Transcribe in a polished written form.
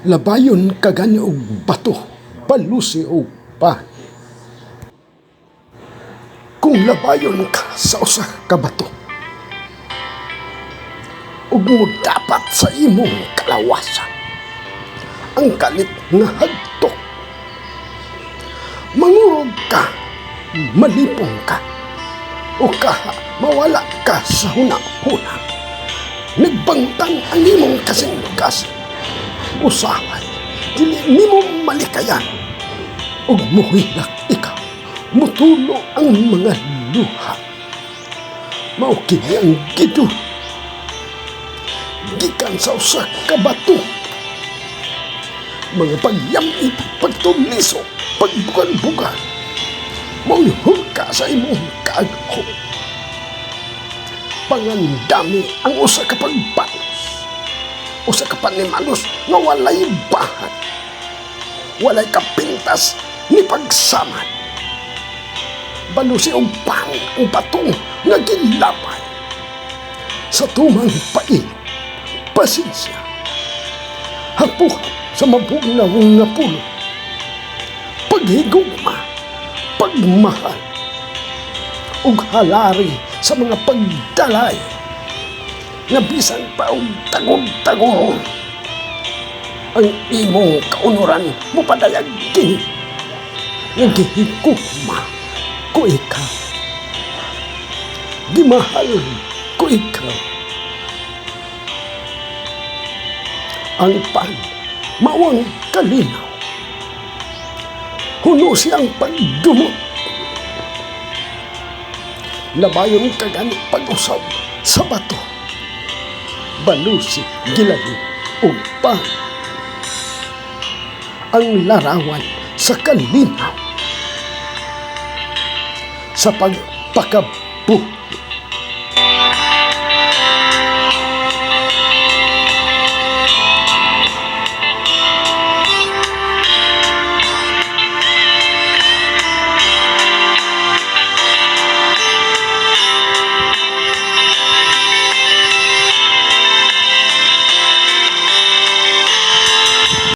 Labayon kagani og bato, palusi og pa. Kung labayon ka sa usa ka bato, ug mo dapat sa imong kalawasan ang kalit nga hagtok. Mangurog ka, malipong ka, o kaha mawala ka sa hunahuna. Nagbangtang ang imong kasing-kasing. Usahay, dili nimo malikayan. Ug muhilak ikaw, mutulo ang mga luha. Mao kini ang gidu gikan sa usa ka bato. Mga pagyami, pagtuliso, pagbugan-bugan, mauhog ka sa imong kaagho. Pangandami ang usa ka pagbalos, usa ka panimalos nga walay bahat, walay kapintas ni pagsamad. Balusi og pan ang batong nga gilapay sa tumang pail, pasensya, hapuhan sa mabugnaw nga pulo, paghigugma, pagmahal, ug halari sa mga pagdalay nga bisan pa og tagod-tagod ang imong kaunuran mo padayag kini nga gihigugma ko ikaw, gimahal ko ikaw. Ang pan mawang kalinaw, huno siyang pagdumot. Labayon kagani pag-usaw sa bato, balusi gilahi ug pan. Ang larawan sa kalinaw, sa pagpakabuh